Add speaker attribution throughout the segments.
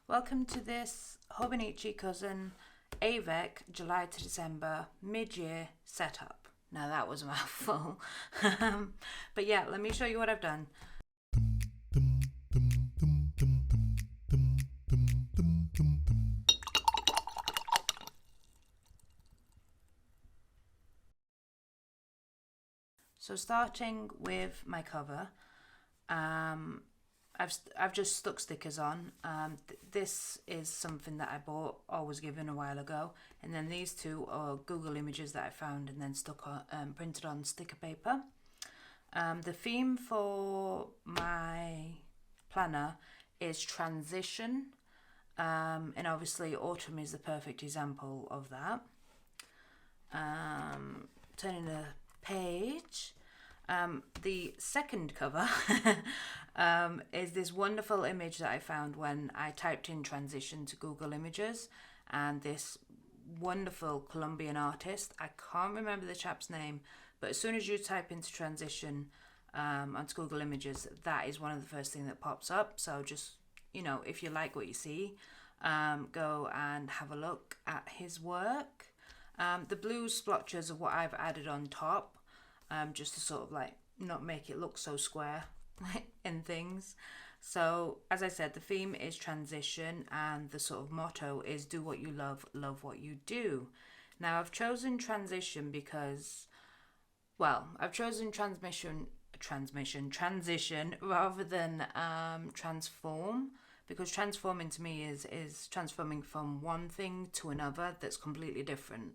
Speaker 1: Welcome to this Hobonichi cousin avec July to December mid-year setup. Now that was a mouthful. But yeah, let me show you what I've done. So starting with my cover, I've just stuck stickers on. This is something that I bought or was given a while ago, and then these two are Google images that I found and then stuck on, printed on sticker paper. The theme for my planner is transition, and obviously autumn is the perfect example of that. Turning the page. The second cover is this wonderful image that I found when I typed in transition to Google Images, and this wonderful Colombian artist, I can't remember the chap's name, but as soon as you type into transition onto Google Images, that is one of the first things that pops up. So just, if you like what you see, go and have a look at his work. The blue splotches are what I've added on top, just to sort of not make it look so square in things. So as I said, the theme is transition, and the sort of motto is do what you love, love what you do. Now I've chosen transition because, I've chosen transition rather than transform, because transforming to me is transforming from one thing to another that's completely different,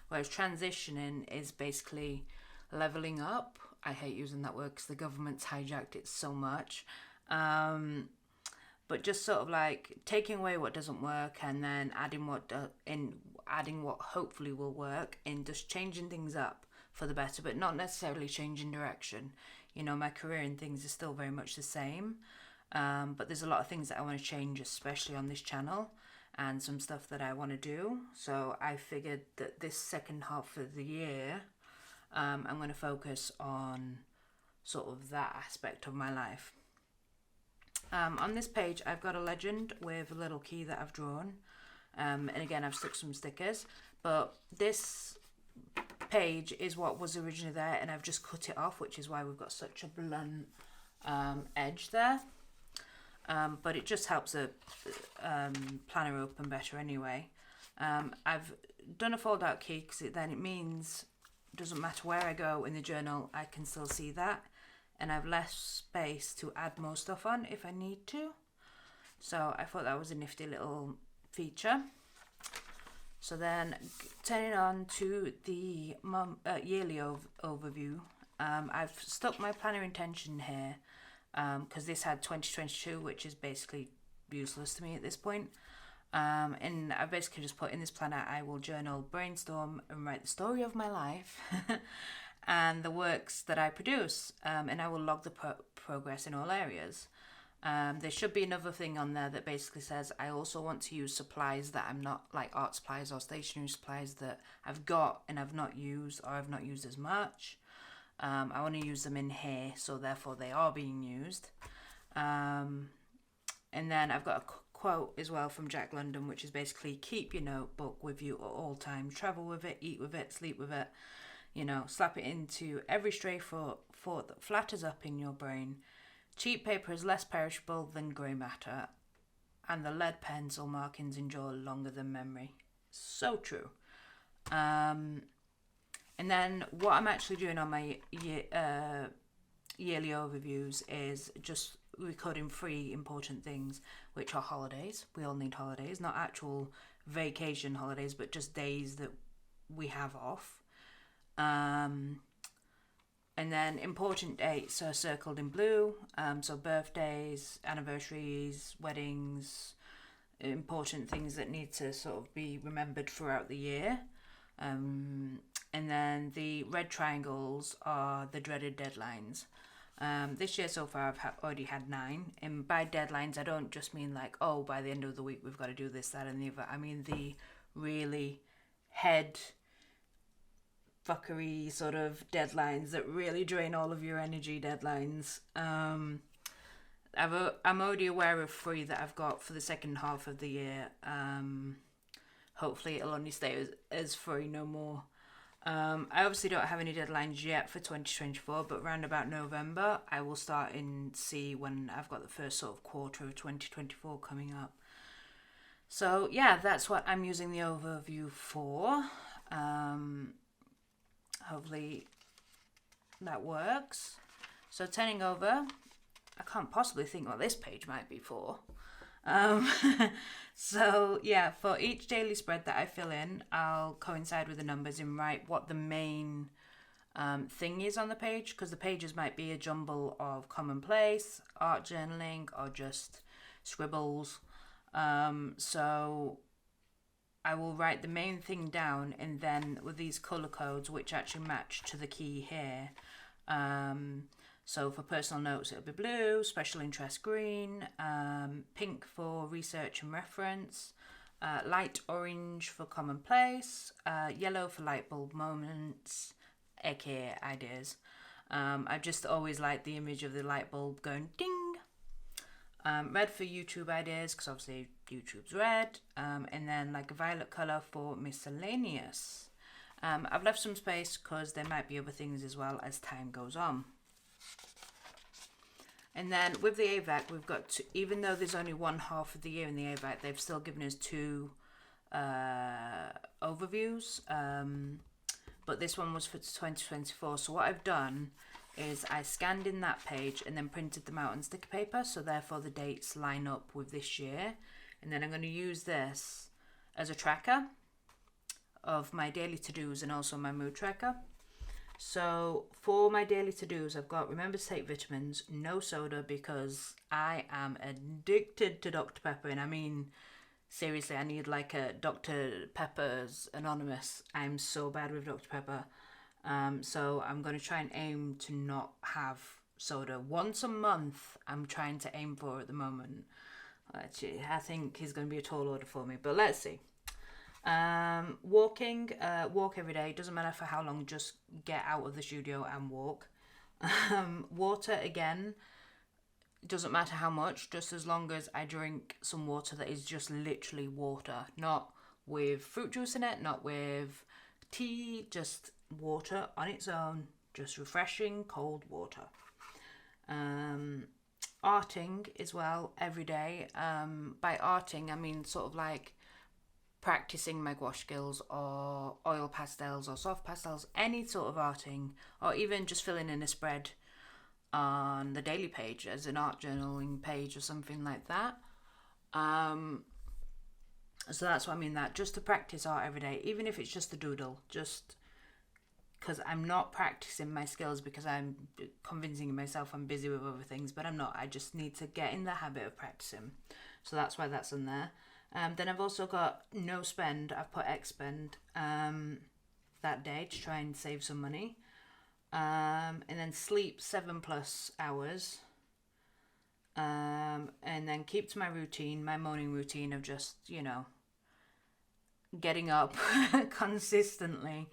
Speaker 1: whereas transitioning is basically leveling up. I hate using that word because the government's hijacked it so much. But just sort of like taking away what doesn't work and then adding what hopefully will work, and just changing things up for the better, but not necessarily changing direction. My career and things are still very much the same. But there's a lot of things that I want to change, especially on this channel, and some stuff that I want to do. So I figured that this second half of the year, I'm going to focus on sort of that aspect of my life. On this page, I've got a legend with a little key that I've drawn. And again, I've stuck some stickers. But this page is what was originally there, and I've just cut it off, which is why we've got such a blunt edge there. But it just helps the planner open better anyway. I've done a fold out key because then it means doesn't matter where I go in the journal, I can still see that, and I've less space to add more stuff on if I need to. So I thought that was a nifty little feature. So then turning on to the yearly overview, I've stuck my planner intention here because this had 2022, which is basically useless to me at this point. And I basically just put in this planner, I will journal, brainstorm, and write the story of my life and the works that I produce, and I will log the progress in all areas. There should be another thing on there that basically says I also want to use supplies that I'm not, like art supplies or stationery supplies that I've got and I've not used, or I've not used as much. I want to use them in here, so therefore they are being used. And then I've got a quote as well from Jack London, which is basically keep your notebook with you at all times, travel with it, eat with it, sleep with it, slap it into every stray thought that flatters up in your brain. Cheap paper is less perishable than grey matter, and the lead pencil markings endure longer than memory. So true. And then what I'm actually doing on my yearly overviews is just recording 3 important things, which are holidays. We all need holidays, not actual vacation holidays, but just days that we have off. And then important dates are circled in blue, so birthdays, anniversaries, weddings, important things that need to sort of be remembered throughout the year. And then the red triangles are the dreaded deadlines. This year so far I've already had 9, and by deadlines I don't just mean like, oh, by the end of the week we've got to do this, that and the other. I mean the really head fuckery sort of deadlines that really drain all of your energy deadlines. I'm already aware of 3 that I've got for the second half of the year. Hopefully it'll only stay as 3, no more. I obviously don't have any deadlines yet for 2024, but around about November, I will start and see when I've got the first sort of quarter of 2024 coming up. So yeah, that's what I'm using the overview for. Hopefully that works. So turning over, I can't possibly think what this page might be for. So yeah, for each daily spread that I fill in, I'll coincide with the numbers and write what the main thing is on the page, because the pages might be a jumble of commonplace, art journaling, or just scribbles. So I will write the main thing down, and then with these color codes, which actually match to the key here. So for personal notes, it'll be blue, special interest green, pink for research and reference, light orange for commonplace, yellow for light bulb moments, aka ideas. I just always like the image of the light bulb going ding. Red for YouTube ideas, because obviously YouTube's red, and then like a violet colour for miscellaneous. I've left some space because there might be other things as well as time goes on. And then with the AVAC, we've got even though there's only one half of the year in the AVAC, they've still given us 2 overviews. But this one was for 2024. So what I've done is I scanned in that page and then printed them out on sticker paper. So therefore the dates line up with this year. And then I'm going to use this as a tracker of my daily to-dos and also my mood tracker. So for my daily to-dos, I've got remember to take vitamins, no soda, because I am addicted to Dr. Pepper. And I mean, seriously, I need like a Dr. Pepper's Anonymous. I'm so bad with Dr. Pepper. So I'm going to try and aim to not have soda. Once a month, I'm trying to aim for at the moment. Actually, I think he's going to be a tall order for me, but let's see. Walk every day, doesn't matter for how long, just get out of the studio and walk. Water again, doesn't matter how much, just as long as I drink some water that is just literally water, not with fruit juice in it, not with tea, just water on its own, just refreshing cold water. Arting as well every day. By arting I mean sort of like practicing my gouache skills or oil pastels or soft pastels, any sort of arting, or even just filling in a spread on the daily page as an art journaling page or something like that. So that's what I mean, that just to practice art every day, even if it's just a doodle, just because I'm not practicing my skills because I'm convincing myself I'm busy with other things, but I'm not. I just need to get in the habit of practicing. So that's why that's in there. Then I've also got no spend. I've put expend that day to try and save some money. And then sleep 7+ hours. And then keep to my routine, my morning routine of just, getting up consistently,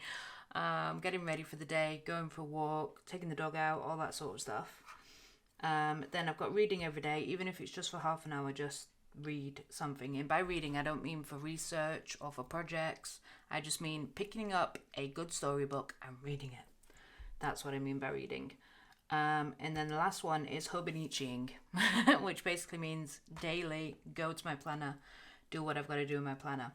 Speaker 1: getting ready for the day, going for a walk, taking the dog out, all that sort of stuff. Then I've got reading every day, even if it's just for half an hour, just read something. And by reading, I don't mean for research or for projects. I just mean picking up a good storybook and reading it. That's what I mean by reading. And then the last one is Hobonichiing, which basically means daily, go to my planner, do what I've got to do in my planner.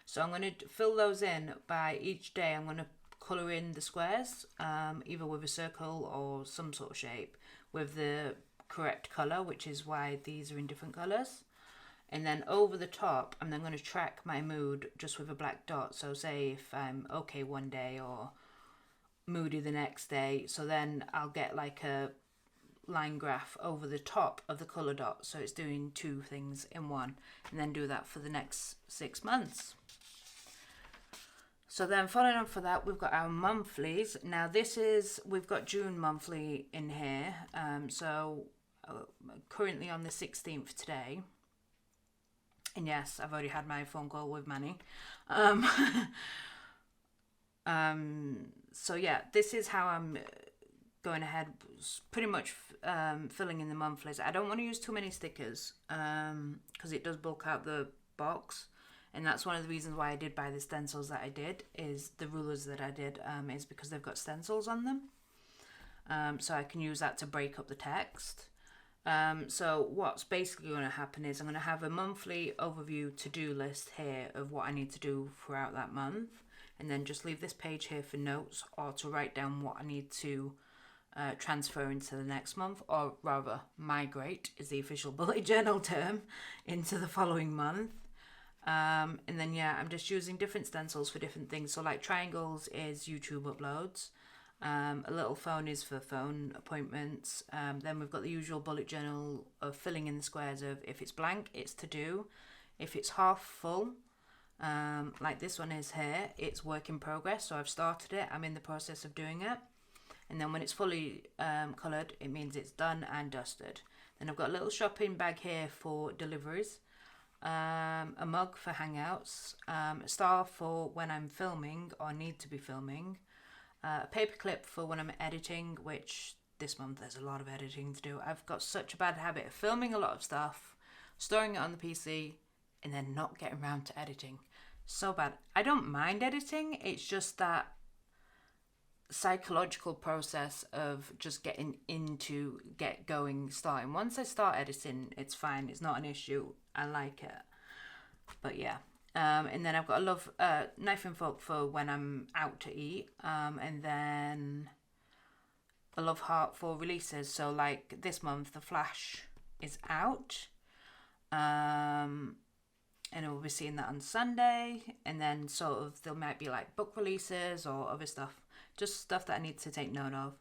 Speaker 1: So I'm going to fill those in by each day. I'm going to colour in the squares, either with a circle or some sort of shape, with the correct colour, which is why these are in different colours. And then over the top, I'm then going to track my mood just with a black dot. So say if I'm okay one day or moody the next day, so then I'll get like a line graph over the top of the colour dot. So it's doing 2 things in one, and then do that for the next 6 months. So then following on for that, we've got our monthlies. Now we've got June monthly in here. So currently on the 16th today. And yes, I've already had my phone call with Manny. So yeah, this is how I'm going ahead, pretty much filling in the monthlies. I don't want to use too many stickers because it does bulk out the box, and that's one of the reasons why I did buy the stencils that I did. Is the rulers that I did is because they've got stencils on them, so I can use that to break up the text. So what's basically going to happen is I'm going to have a monthly overview to-do list here of what I need to do throughout that month, and then just leave this page here for notes or to write down what I need to transfer into the next month, or rather migrate is the official bullet journal term, into the following month. And then yeah, I'm just using different stencils for different things. So like triangles is YouTube uploads. A little phone is for phone appointments. Then we've got the usual bullet journal of filling in the squares of if it's blank, it's to do. If it's half full, like this one is here, it's work in progress. So I've started it, I'm in the process of doing it. And then when it's fully coloured, it means it's done and dusted. Then I've got a little shopping bag here for deliveries. A mug for hangouts. A star for when I'm filming or need to be filming. A paper clip for when I'm editing, which this month there's a lot of editing to do. I've got such a bad habit of filming a lot of stuff, storing it on the PC, and then not getting around to editing. So bad. I don't mind editing, it's just that psychological process of just getting into, get going, starting. Once I start editing, it's fine, it's not an issue, I like it. But yeah. And then I've got a love knife and fork for when I'm out to eat, and then a love heart for releases. So like this month, The Flash is out, and we'll be seeing that on Sunday. And then sort of there might be like book releases or other stuff, just stuff that I need to take note of.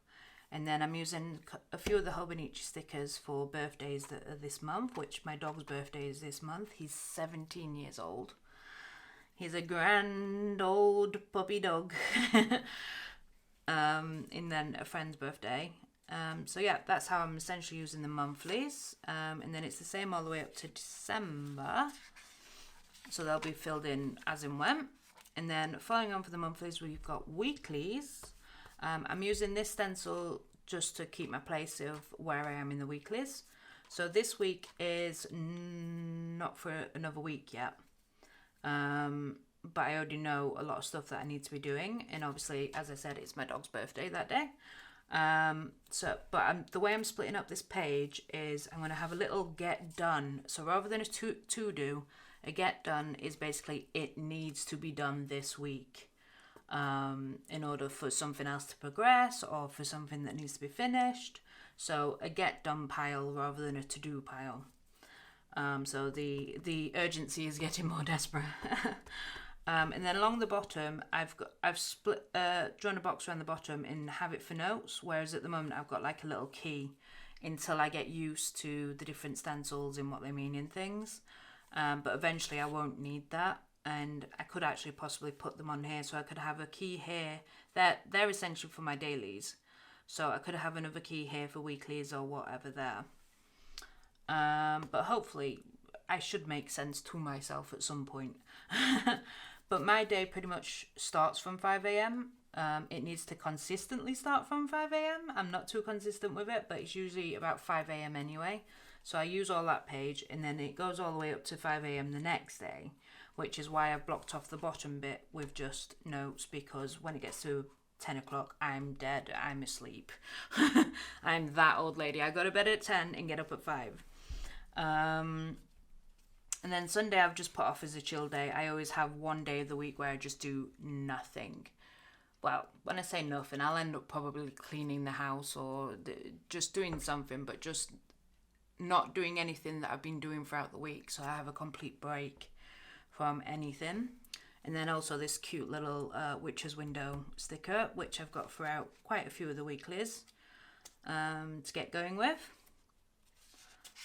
Speaker 1: And then I'm using a few of the Hobonichi stickers for birthdays that are this month, which my dog's birthday is this month. He's 17 years old. He's a grand old puppy dog. And then a friend's birthday. So yeah, that's how I'm essentially using the monthlies. And then it's the same all the way up to December. So they'll be filled in as and when. And then following on for the monthlies, we've got weeklies. I'm using this stencil just to keep my place of where I am in the weeklies. So this week is not for another week yet. But I already know a lot of stuff that I need to be doing, and obviously, as I said, it's my dog's birthday that day. The way I'm splitting up this page is I'm going to have a little get done. So rather than a to do, a get done is basically it needs to be done this week, in order for something else to progress or for something that needs to be finished. So a get done pile rather than a to do pile. So the urgency is getting more desperate. And then along the bottom, I've split drawn a box around the bottom and have it for notes. Whereas at the moment, I've got like a little key until I get used to the different stencils and what they mean in things. But eventually, I won't need that, and I could actually possibly put them on here. So I could have a key here. They're essential for my dailies. So I could have another key here for weeklies or whatever there. But hopefully I should make sense to myself at some point. But my day pretty much starts from 5 a.m. It needs to consistently start from 5 a.m. I'm not too consistent with it, but it's usually about 5 a.m. anyway. So I use all that page, and then it goes all the way up to 5 a.m. the next day, which is why I've blocked off the bottom bit with just notes, because when it gets to 10 o'clock, I'm dead, I'm asleep. I'm that old lady. I go to bed at 10 and get up at 5. And then Sunday I've just put off as a chill day. I always have one day of the week where I just do nothing. Well, when I say nothing, I'll end up probably cleaning the house or just doing something, but just not doing anything that I've been doing throughout the week. So I have a complete break from anything. And then also this cute little witch's window sticker, which I've got throughout quite a few of the weeklies to get going with.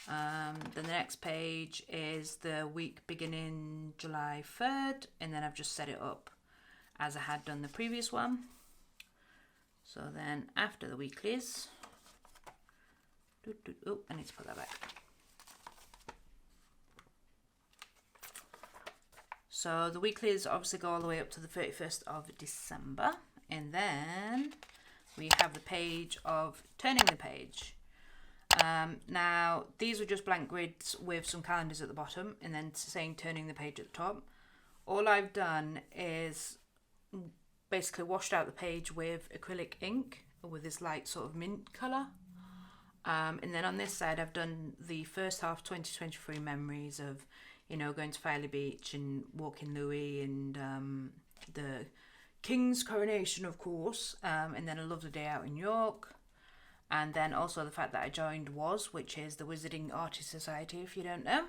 Speaker 1: Then the next page is the week beginning July 3rd, and then I've just set it up as I had done the previous one. So then after the weeklies, I need to put that back. So the weeklies obviously go all the way up to the 31st of December, and then we have the page of turning the page. Now, these were just blank grids with some calendars at the bottom and then saying turning the page at the top. All I've done is basically washed out the page with acrylic ink with this light sort of mint colour. And then on this side, I've done the first half 2023 memories of, you know, going to Filey Beach and walking Louis and the King's coronation, of course. And then a lovely day out in York. And then also the fact that I joined WAS, which is the Wizarding Artist Society, if you don't know.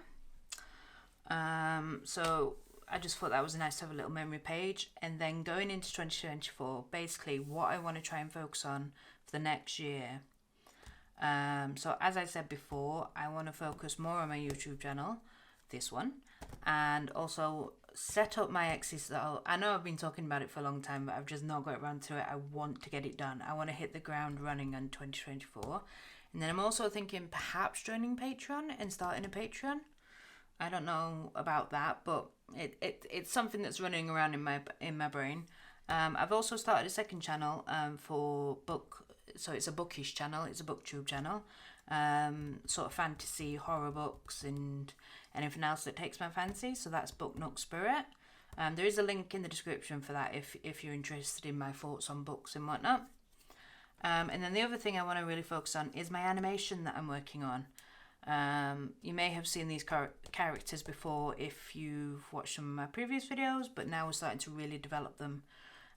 Speaker 1: So I just thought that was nice to have a little memory page. And then going into 2024, basically what I want to try and focus on for the next year. So as I said before, I want to focus more on my YouTube channel, this one, and also set up my exercise. I know I've been talking about it for a long time, but I've just not got around to it. I want to get it done. I want to hit the ground running in 2024. And then I'm also thinking perhaps joining Patreon and starting a Patreon. I don't know about that, but it's something that's running around in my brain. I've also started a second channel for book. So it's a bookish channel. It's a booktube channel. Sort of fantasy, horror books, and anything else that takes my fancy. So that's Book Nook Spirit. There is a link in the description for that if you're interested in my thoughts on books and whatnot. And then the other thing I want to really focus on is my animation that I'm working on. You may have seen these characters before if you've watched some of my previous videos, but now we're starting to really develop them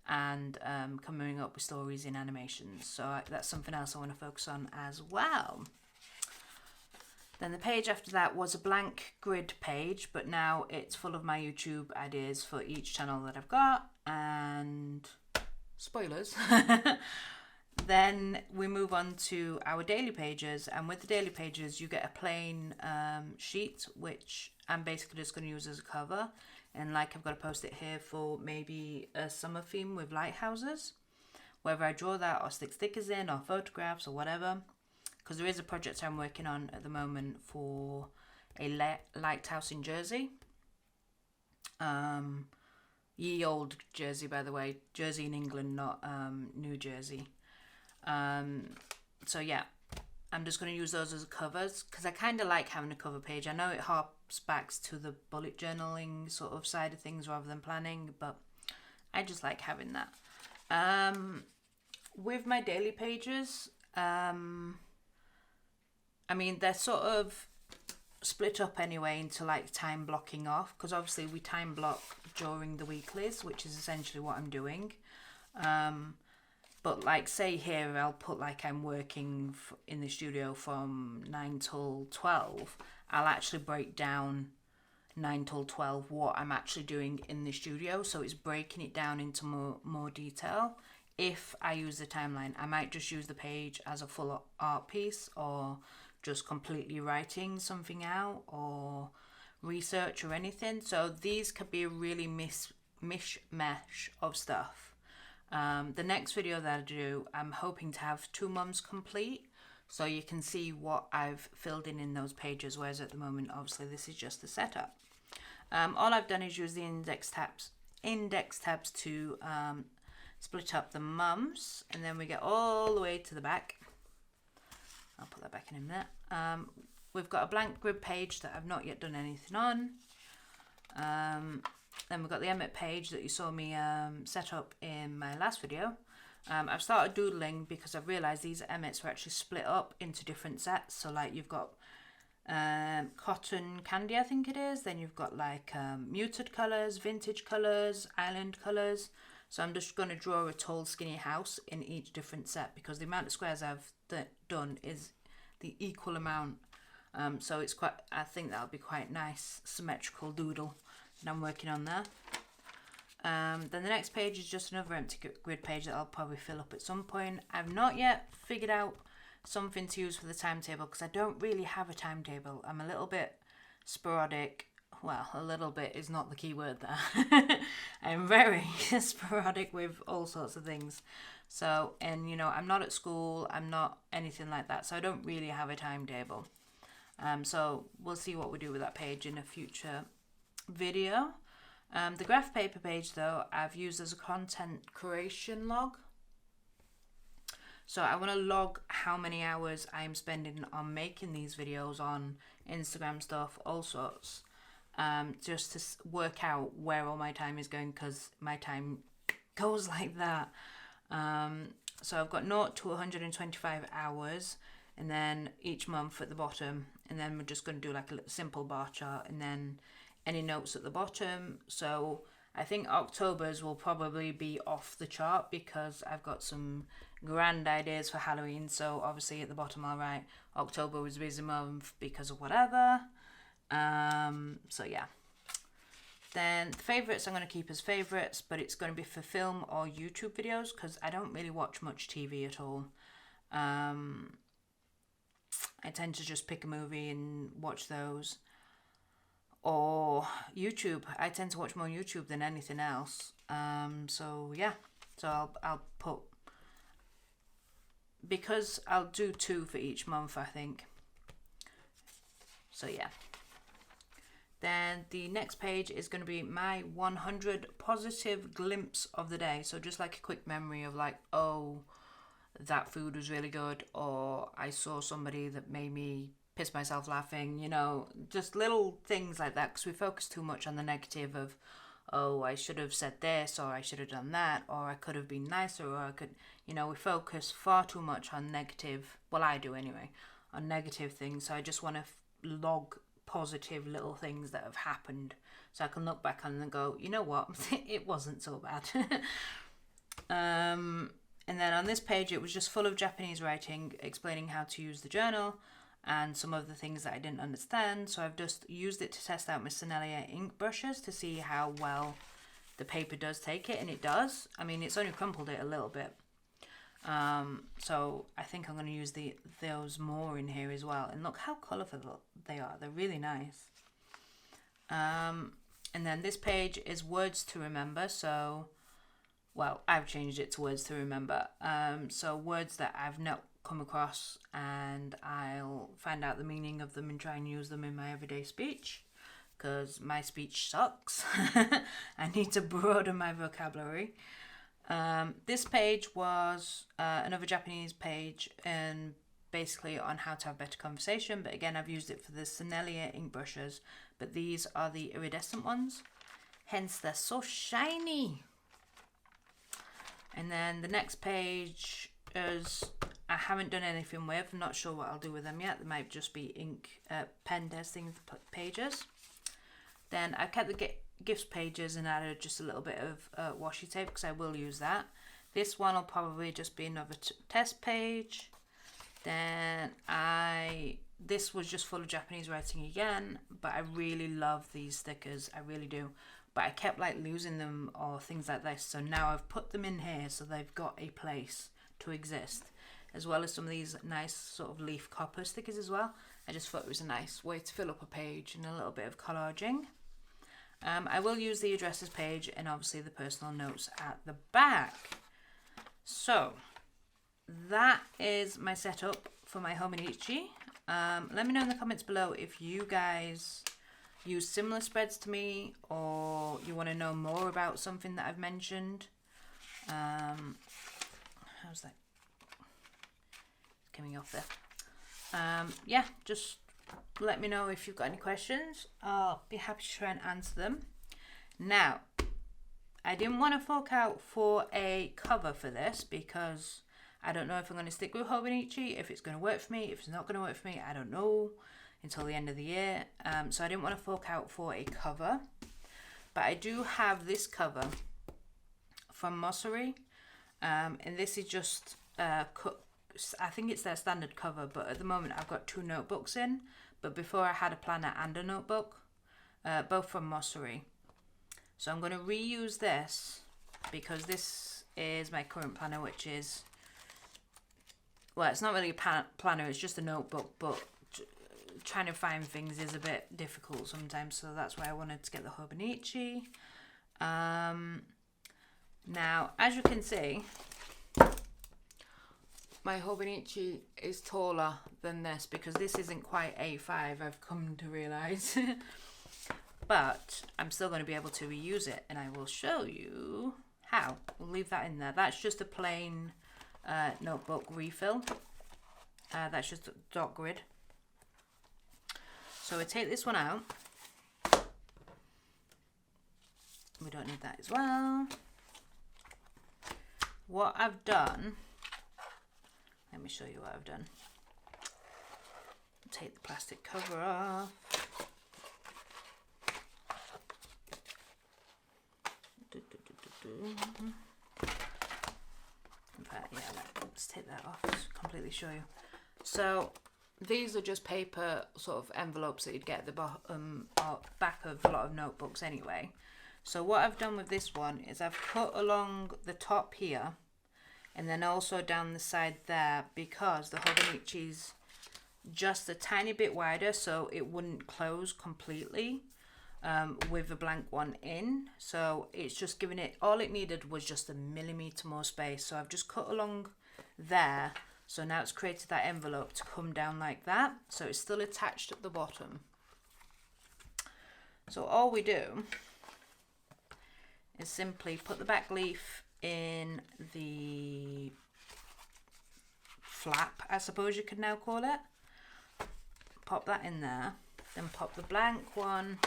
Speaker 1: and coming up with stories in animations. So that's something else I want to focus on as well. Then the page after that was a blank grid page, but now it's full of my YouTube ideas for each channel that I've got, and spoilers. Then we move on to our daily pages, and with the daily pages you get a plain sheet, which I'm basically just going to use as a cover. And like I've got to post it here for maybe a summer theme with lighthouses, whether I draw that or stick stickers in or photographs or whatever, because there is a project I'm working on at the moment for a lighthouse in Jersey. Ye old Jersey, by the way, Jersey in England, not New Jersey. So yeah, I'm just going to use those as covers because I kind of like having a cover page. I know it harps back to the bullet journaling sort of side of things rather than planning, but I just like having that. With my daily pages, I mean, they're sort of split up anyway into like time blocking off, because obviously we time block during the weeklies, which is essentially what I'm doing. But like say here, I'll put like I'm working in the studio from 9 till 12. I'll actually break down 9 till 12 what I'm actually doing in the studio. So it's breaking it down into more detail. If I use the timeline, I might just use the page as a full art piece, or just completely writing something out, or research or anything. So these could be a really mishmash of stuff. The next video that I do, I'm hoping to have 2 months complete, so you can see what I've filled in those pages, whereas at the moment obviously this is just the setup. All I've done is use the index tabs to split up the mums, and then we get all the way to the back. I'll put that back in a minute. We've got a blank grid page that I've not yet done anything on. Then we've got the Emmet page that you saw me set up in my last video. I've started doodling because I've realised these Emmets were actually split up into different sets. So like you've got cotton candy, I think it is. Then you've got like muted colours, vintage colours, island colours. So I'm just going to draw a tall skinny house in each different set, because the amount of squares I've done is the equal amount. So it's quite, I think that'll be quite nice symmetrical doodle that I'm working on there. Then the next page is just another empty grid page that I'll probably fill up at some point. I've not yet figured out something to use for the timetable, because I don't really have a timetable. I'm a little bit sporadic. Well, a little bit is not the key word there. I'm very sporadic with all sorts of things. So, and you know, I'm not at school, I'm not anything like that, so I don't really have a timetable. So we'll see what we do with that page in a future video. The graph paper page though, I've used as a content creation log. So I want to log how many hours I'm spending on making these videos on Instagram stuff, all sorts, just to work out where all my time is going, because my time goes like that. So I've got 0 to 125 hours, and then each month at the bottom, and then we're just going to do like a simple bar chart, and then any notes at the bottom. So I think October's will probably be off the chart because I've got some grand ideas for Halloween. So obviously at the bottom I'll write October was a busy month because of whatever. So yeah. Then favourites I'm going to keep as favourites, but it's going to be for film or YouTube videos because I don't really watch much TV at all. I tend to just pick a movie and watch those. Or YouTube. I tend to watch more YouTube than anything else. So yeah. So I'll put, because I'll do 2 for each month, I think. So yeah. Then the next page is going to be my 100 positive glimpse of the day. So just like a quick memory of like, oh, that food was really good, or I saw somebody that made me piss myself laughing, you know, just little things like that, because we focus too much on the negative of, oh, I should have said this, or I should have done that, or I could have been nicer, or I could, you know, we focus far too much on negative, well, I do anyway, on negative things. So I just want to log positive little things that have happened, so I can look back on them and go, you know what, it wasn't so bad. And then on this page, it was just full of Japanese writing explaining how to use the journal and some of the things that I didn't understand. So I've just used it to test out my Sennelier ink brushes to see how well the paper does take it, and it does. I mean, it's only crumpled it a little bit. So I think I'm going to use those more in here as well. And look how colourful they are. They're really nice. And then this page is words to remember. So, well, I've changed it to words to remember. So words that I've not come across, and I'll find out the meaning of them and try and use them in my everyday speech, because my speech sucks. I need to broaden my vocabulary. This page was another Japanese page, and basically on how to have better conversation, but again I've used it for the Sennelier ink brushes, but these are the iridescent ones, hence they're so shiny. And then the next page is, I haven't done anything with, I'm not sure what I'll do with them yet. They might just be ink, pen testing pages. Then I kept the gifts pages and added just a little bit of washi tape, because I will use that. This one will probably just be another test page. Then this was just full of Japanese writing again, but I really love these stickers, I really do. But I kept like losing them or things like this, so now I've put them in here so they've got a place to exist, as well as some of these nice sort of leaf copper stickers as well. I just thought it was a nice way to fill up a page and a little bit of collaging. I will use the addresses page and obviously the personal notes at the back. So that is my setup for my Hobonichi. Let me know in the comments below if you guys use similar spreads to me, or you want to know more about something that I've mentioned. How's that coming off there? Yeah, just let me know if you've got any questions. I'll be happy to try and answer them. Now, I didn't want to fork out for a cover for this because I don't know if I'm going to stick with Hobonichi, if it's going to work for me, if it's not going to work for me, I don't know until the end of the year. So I didn't want to fork out for a cover, but I do have this cover from Mossery, and this is just I think it's their standard cover, but at the moment I've got 2 notebooks in, but before I had a planner and a notebook, both from Mossery. So I'm going to reuse this because this is my current planner, which is, well, it's not really a planner, it's just a notebook, but trying to find things is a bit difficult sometimes, so that's why I wanted to get the Hobonichi. Now, as you can see, my Hobonichi is taller than this because this isn't quite A5, I've come to realise. But I'm still going to be able to reuse it, and I will show you how. We'll leave that in there. That's just a plain notebook refill. That's just a dot grid. So we take this one out. We don't need that as well. What I've done, let me show you what I've done. Take the plastic cover off. In fact, yeah, let's take that off to completely show you. So these are just paper sort of envelopes that you'd get at the bottom or back of a lot of notebooks anyway. So what I've done with this one is I've cut along the top here and then also down the side there, because the Hobonichi's just a tiny bit wider, so it wouldn't close completely with a blank one in. So it's just giving it, all it needed was just a millimetre more space. So I've just cut along there. So now it's created that envelope to come down like that. So it's still attached at the bottom. So all we do is simply put the back leaf in the flap, I suppose you could now call it. Pop that in there, then pop the blank one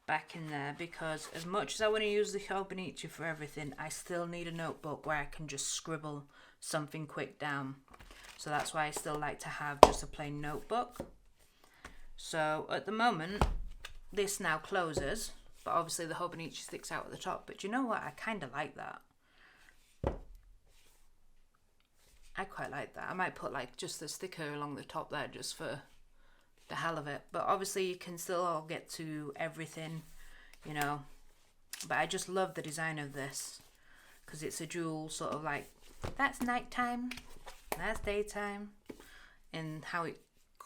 Speaker 1: back in there, because as much as I want to use the Hobonichi for everything, I still need a notebook where I can just scribble something quick down. So that's why I still like to have just a plain notebook. So at the moment, this now closes, but obviously the Hobonichi sticks out at the top. But you know what? I kind of like that. I quite like that. I might put like just a sticker along the top there just for the hell of it. But obviously you can still all get to everything, you know. But I just love the design of this, because it's a dual sort of like, that's nighttime, that's daytime, and how it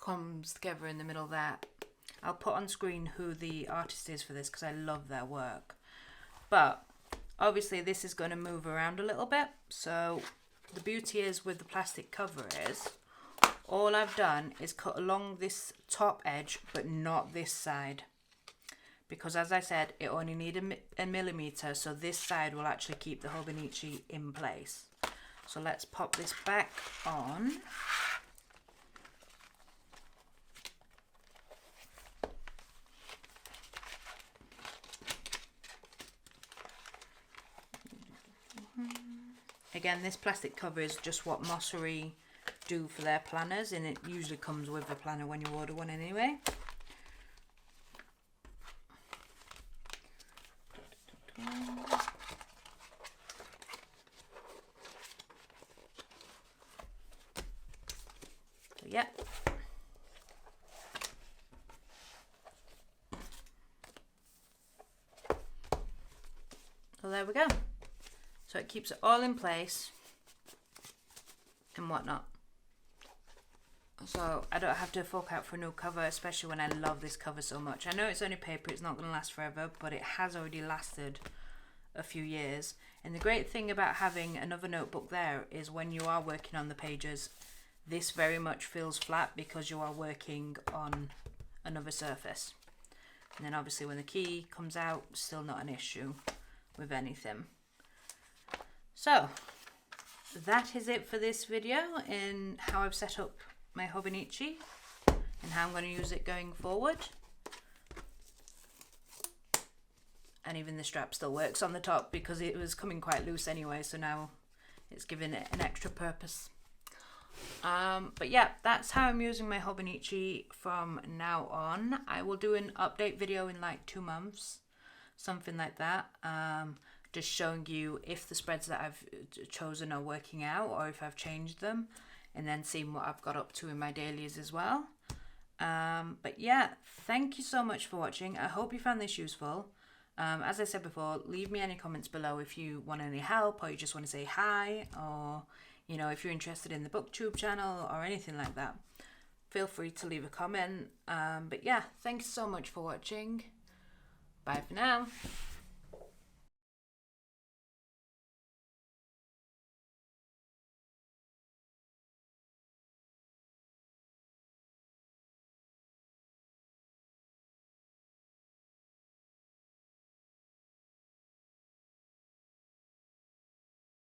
Speaker 1: comes together in the middle there. I'll put on screen who the artist is for this, because I love their work. But obviously this is going to move around a little bit. So the beauty is with the plastic cover is, all I've done is cut along this top edge, but not this side. Because as I said, it only needs a millimetre, so this side will actually keep the Hobonichi in place. So let's pop this back on. Again, this plastic cover is just what Mossery do for their planners, and it usually comes with a planner when you order one anyway. So yeah. So there we go. So it keeps it all in place and whatnot. So I don't have to fork out for a new cover, especially when I love this cover so much. I know it's only paper, it's not going to last forever, but it has already lasted a few years. And the great thing about having another notebook there is when you are working on the pages, this very much feels flat because you are working on another surface. And then obviously when the key comes out, still not an issue with anything. So that is it for this video in how I've set up my Hobonichi and how I'm going to use it going forward. And even the strap still works on the top because it was coming quite loose anyway, so now it's giving it an extra purpose. But yeah, that's how I'm using my Hobonichi from now on. I will do an update video in like 2 months, something like that. Just showing you if the spreads that I've chosen are working out or if I've changed them, and then seeing what I've got up to in my dailies as well. But yeah, thank you so much for watching. I hope you found this useful. As I said before, leave me any comments below if you want any help or you just want to say hi, or you know, if you're interested in the BookTube channel or anything like that. Feel free to leave a comment. But yeah, thanks so much for watching. Bye for now.